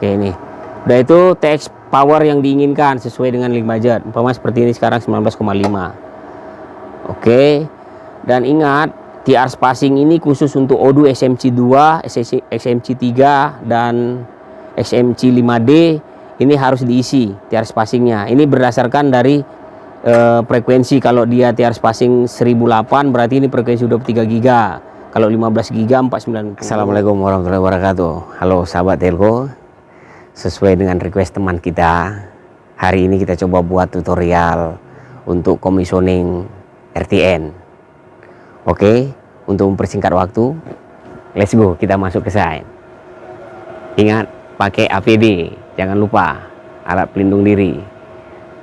Oke, ini udah, itu TX power yang diinginkan sesuai dengan link budget. Umpama seperti ini sekarang 19,5. Oke, dan ingat TR spacing ini khusus untuk ODU XMC2, XMC3 dan XMC 5D. Ini harus diisi TR spacingnya. Ini berdasarkan dari frekuensi. Kalau dia TR spacing 1008 berarti ini frekuensi 23 GB. Kalau 15 GB 490. Assalamualaikum warahmatullahi wabarakatuh. Halo sahabat telco. Sesuai dengan request teman kita, hari ini kita coba buat tutorial untuk commissioning RTN. Oke, untuk mempersingkat waktu, let's go, kita masuk ke site. Ingat, pakai APD, jangan lupa alat pelindung diri,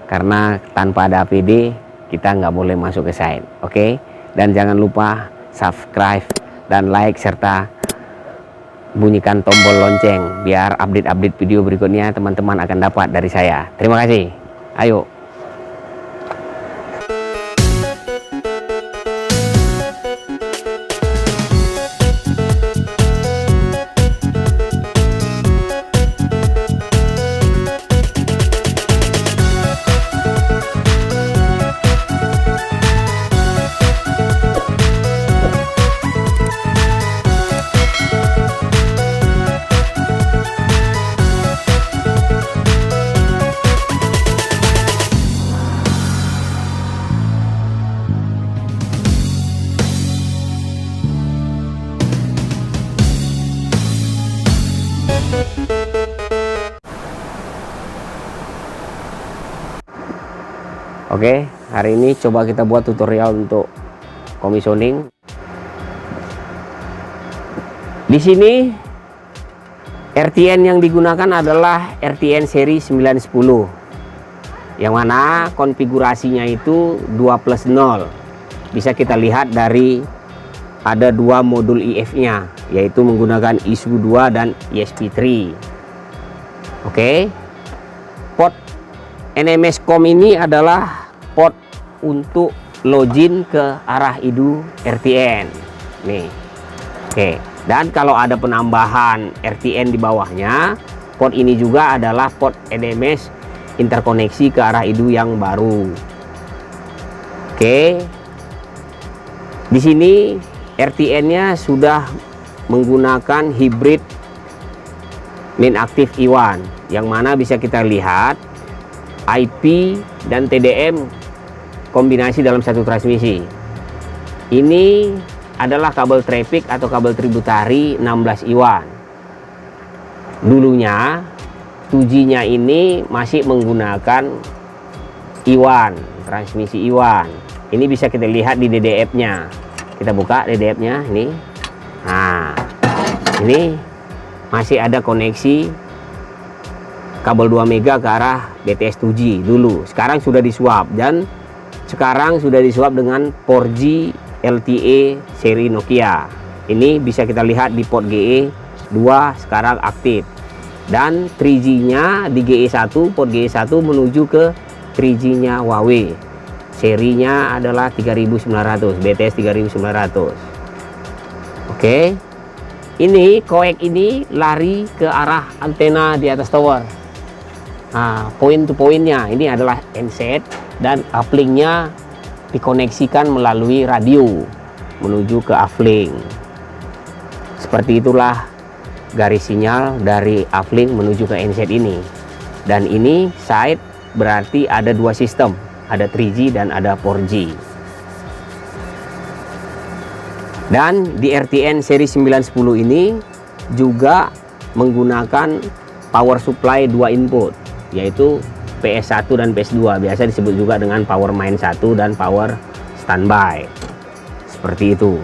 karena tanpa ada APD kita nggak boleh masuk ke site. Oke, dan jangan lupa subscribe dan like serta bunyikan tombol lonceng biar update-update video berikutnya teman-teman akan dapat dari saya. Terima kasih. Ayo. Oke, hari ini coba kita buat tutorial untuk commissioning. Di sini RTN yang digunakan adalah RTN seri 910, yang mana konfigurasinya itu 2+0. Bisa kita lihat dari ada dua modul IF-nya, yaitu menggunakan ISU2 dan ESP3. Oke, port NMS COM ini adalah port untuk login ke arah IDU RTN nih. Oke, dan kalau ada penambahan RTN di bawahnya, port ini juga adalah port NMS interkoneksi ke arah IDU yang baru. Oke, di sini RTN-nya sudah menggunakan hybrid main active I1, yang mana bisa kita lihat IP dan TDM kombinasi dalam satu transmisi. Ini adalah kabel traffic atau kabel tributari 16 I1. Dulunya 2G-nya ini masih menggunakan I1, transmisi I1. Ini bisa kita lihat di DDF-nya. Kita buka DDF-nya ini. Nah, ini masih ada koneksi kabel 2 mega ke arah BTS 2G dulu. Sekarang sudah disuap, dan sekarang sudah disuap dengan 4G LTE seri Nokia. Ini bisa kita lihat di port GE2 sekarang aktif, dan 3G-nya di GE1, port GE1 menuju ke 3G-nya Huawei. Serinya adalah 3900, BTS 3900. Oke. Ini koek ini lari ke arah antena di atas tower. Nah, poin to poinnya ini adalah handset, dan uplinknya dikoneksikan melalui radio menuju ke uplink. Seperti itulah garis sinyal dari uplink menuju ke handset ini. Dan ini site berarti ada dua sistem, ada 3G dan ada 4G. Dan di RTN seri 910 ini juga menggunakan power supply 2 input, yaitu PS1 dan PS2, biasa disebut juga dengan power main 1 dan power standby. Seperti itu.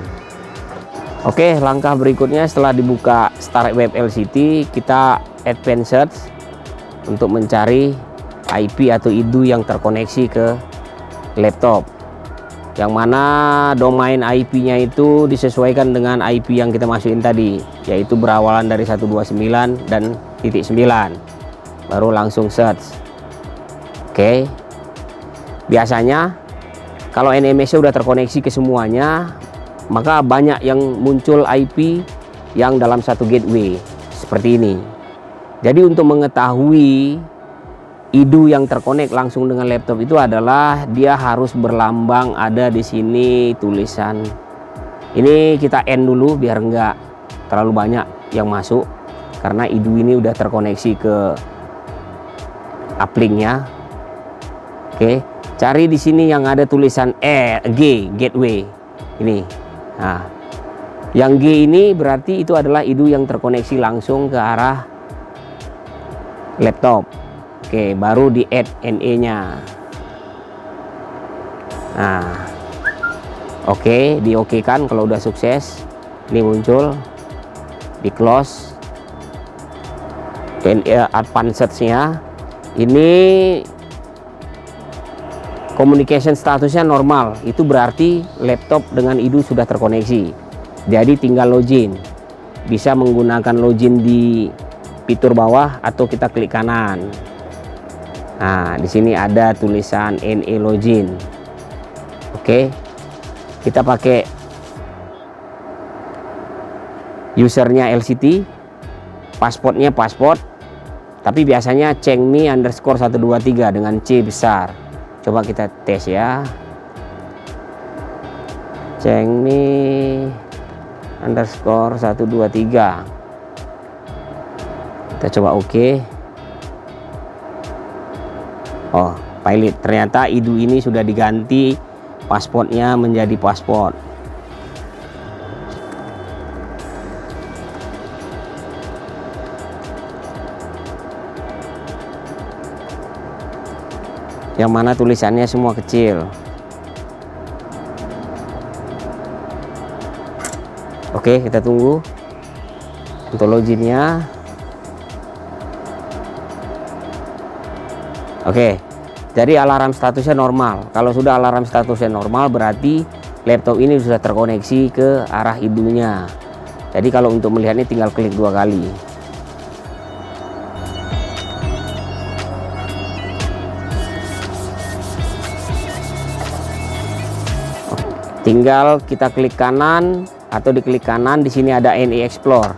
Oke, langkah berikutnya setelah dibuka Start Web LCT, kita advance search untuk mencari IP atau IDU yang terkoneksi ke laptop, yang mana domain IP-nya itu disesuaikan dengan IP yang kita masukin tadi, yaitu berawalan dari 129 dan .9. Baru langsung search. Oke, biasanya kalau NMS udah terkoneksi ke semuanya, maka banyak yang muncul IP yang dalam satu gateway seperti ini. Jadi untuk mengetahui IDU yang terkonek langsung dengan laptop itu adalah dia harus berlambang ada di sini tulisan. Ini kita end dulu biar enggak terlalu banyak yang masuk, karena IDU ini udah terkoneksi ke uplink-nya. Oke, cari di sini yang ada tulisan G, gateway. Ini. Nah, yang G ini berarti itu adalah IDU yang terkoneksi langsung ke arah laptop. Oke, baru di add NE-nya. Nah, oke, di OK kan kalau udah sukses. Ini muncul, di close. NE advanced-nya. Ini communication statusnya normal. Itu berarti laptop dengan IDU sudah terkoneksi. Jadi tinggal login. Bisa menggunakan login di fitur bawah atau kita klik kanan. Nah, di sini ada tulisan NE login. Oke. Kita pakai usernya LCT, passwordnya password, tapi biasanya chengmi_123 dengan C besar. Coba kita tes ya. chengmi_123. Kita coba OK. Oh, pilot. Ternyata IDU ini sudah diganti passwordnya menjadi password. Yang mana tulisannya semua kecil. Oke, kita tunggu untuk loginnya. Oke, jadi alarm statusnya normal. Kalau sudah alarm statusnya normal berarti laptop ini sudah terkoneksi ke arah IDU-nya. Jadi kalau untuk melihatnya tinggal klik 2 kali. Tinggal kita klik kanan atau diklik kanan, di sini ada NE Explore.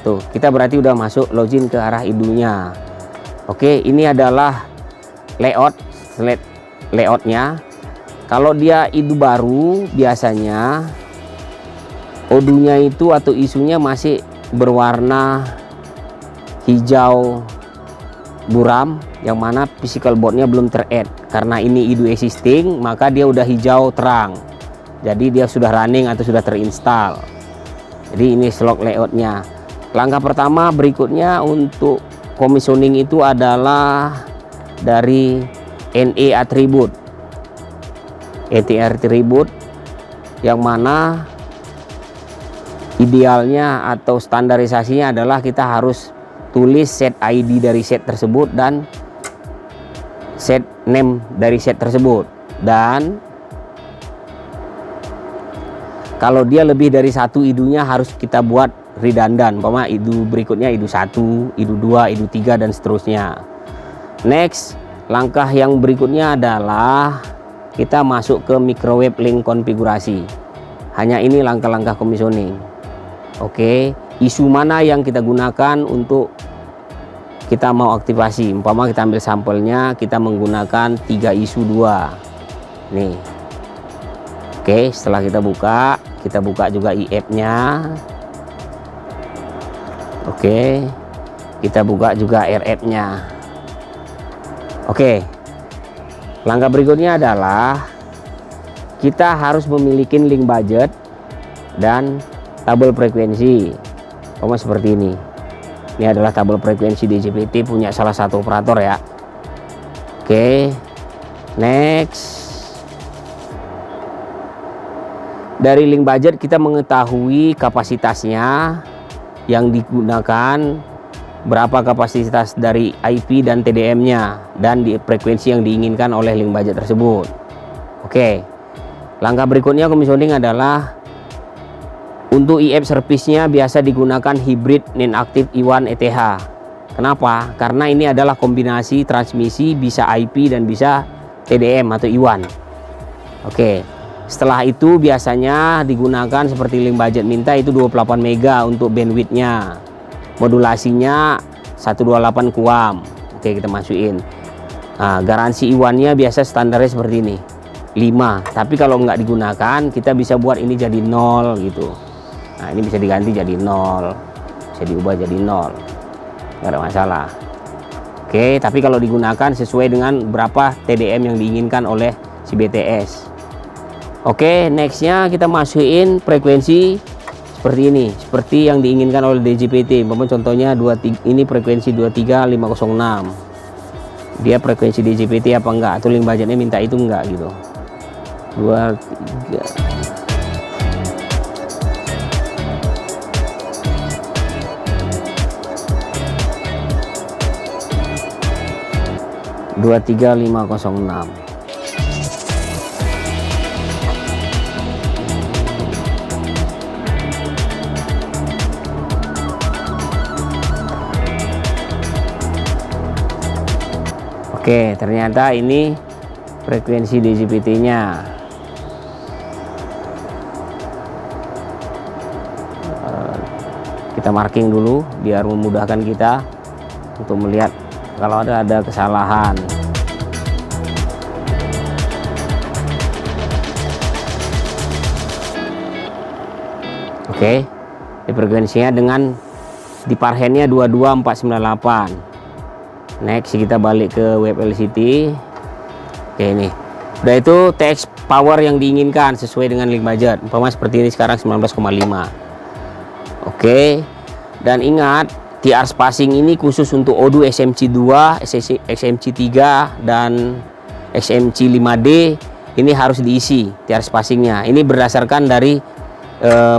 Tuh, kita berarti udah masuk login ke arah IDU-nya. Oke, ini adalah layoutnya. Kalau dia IDU baru biasanya ODU-nya itu atau isunya masih berwarna hijau buram, yang mana physical boardnya belum ter-add. Karena ini IDU existing, maka dia udah hijau terang. Jadi dia sudah running atau sudah terinstall. Jadi ini slot layoutnya. Langkah pertama berikutnya untuk commissioning itu adalah dari NE attribute, attribute, yang mana idealnya atau standarisasinya adalah kita harus tulis set ID dari set tersebut dan set name dari set tersebut. Dan kalau dia lebih dari satu IDU-nya harus kita buat redundant, umpama IDU berikutnya IDU 1, IDU 2, IDU 3 dan seterusnya. Next, langkah yang berikutnya adalah kita masuk ke microwave link konfigurasi. Hanya ini langkah-langkah commissioning. Oke, isu mana yang kita gunakan untuk kita mau aktivasi? Umpama kita ambil sampelnya, kita menggunakan 3 isu 2. Nih. Oke, setelah kita buka juga IF-nya. Oke, kita buka juga RF-nya. Oke, langkah berikutnya adalah kita harus memiliki link budget dan tabel frekuensi. Seperti ini. Ini adalah tabel frekuensi DJPT punya salah satu operator ya. Oke, next. Dari link budget kita mengetahui kapasitasnya yang digunakan, berapa kapasitas dari IP dan TDM-nya, dan di frekuensi yang diinginkan oleh link budget tersebut. Oke, langkah berikutnya commissioning adalah untuk IF service-nya biasa digunakan hybrid non-active I1 ETH. Kenapa? Karena ini adalah kombinasi transmisi, bisa IP dan bisa TDM atau I1. Oke. Setelah itu biasanya digunakan seperti link budget minta itu 28 mega untuk bandwidthnya. Modulasinya 1 128 QAM. Oke, kita masukin. Nah, garansi iwannya biasa standarnya seperti ini 5, tapi kalau nggak digunakan kita bisa buat ini jadi 0 gitu. Nah, ini bisa diganti jadi 0, bisa diubah jadi 0, nggak ada masalah. Oke, tapi kalau digunakan sesuai dengan berapa TDM yang diinginkan oleh si BTS. Oke, nextnya kita masukin frekuensi seperti ini, seperti yang diinginkan oleh DJPT. Contohnya 23, ini frekuensi 23506. Dia frekuensi DJPT apa enggak, atau link budgetnya minta itu enggak gitu. 23 23506. Oke, ternyata ini frekuensi DJPT-nya. Kita marking dulu biar memudahkan kita untuk melihat kalau ada kesalahan. Oke, di frekuensinya dengan di parhennya 22498. Next kita balik ke web LCT. Oke, ini udah, itu TX power yang diinginkan sesuai dengan link budget. Umpama seperti ini sekarang 19,5. Oke, dan ingat TR spacing ini khusus untuk Odoo XMC2, XMC3 dan XMC5D. Ini harus diisi TR spacingnya. Ini berdasarkan dari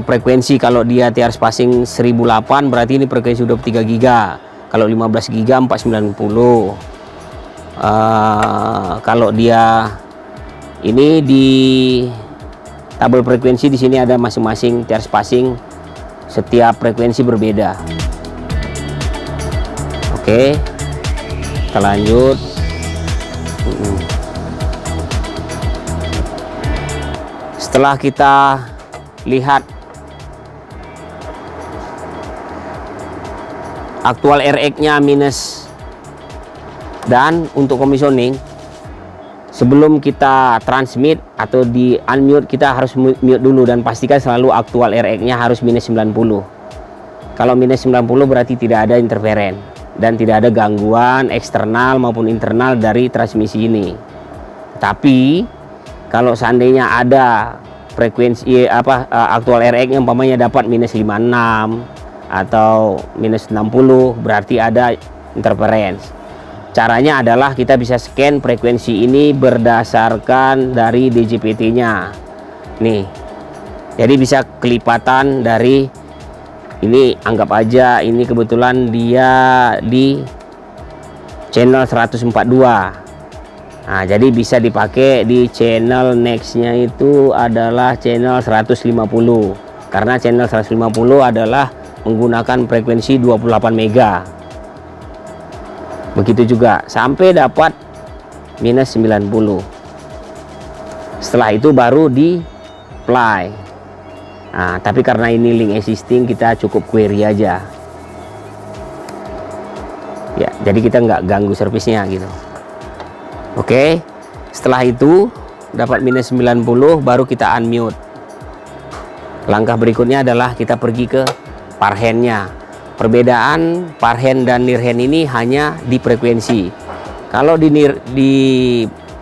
frekuensi. Kalau dia TR spacing 1008 berarti ini frekuensi 23 GB. Kalau 15 GB 490. Kalau dia ini di tabel frekuensi, di sini ada masing-masing TR spacing, setiap frekuensi berbeda. Oke, kita lanjut. Setelah kita lihat aktual RX-nya minus, dan untuk commissioning, sebelum kita transmit atau di unmute kita harus mute dulu dan pastikan selalu aktual RX-nya harus minus 90. Kalau minus 90 berarti tidak ada interference dan tidak ada gangguan eksternal maupun internal dari transmisi ini. Tapi kalau seandainya ada frekuensi aktual RX yang umpamanya dapat minus 56 atau minus 60, berarti ada interference. Caranya adalah kita bisa scan frekuensi ini berdasarkan dari DJPT-nya. Nih, jadi bisa kelipatan dari ini, anggap aja ini kebetulan dia di channel 142. Nah, jadi bisa dipakai di channel nextnya itu adalah channel 150, karena channel 150 adalah menggunakan frekuensi 28 mega. Begitu juga sampai dapat minus 90. Setelah itu baru di apply. Nah, tapi karena ini link existing, kita cukup query aja ya, jadi kita nggak ganggu servisnya gitu. Oke, setelah itu dapat minus 90 baru kita unmute. Langkah berikutnya adalah kita pergi ke parhennya. Perbedaan parhen dan nearhand ini hanya di frekuensi. Kalau di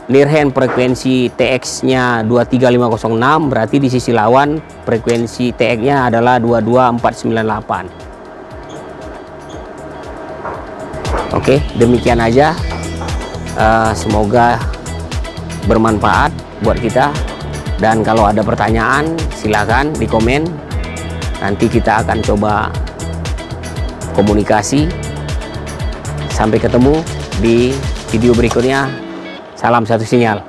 nearhand frekuensi TX-nya 23506, berarti di sisi lawan frekuensi TX-nya adalah 22498. Oke, demikian aja. Semoga bermanfaat buat kita. Dan kalau ada pertanyaan, silakan di komen. Nanti kita akan coba komunikasi. Sampai ketemu di video berikutnya. Salam satu sinyal.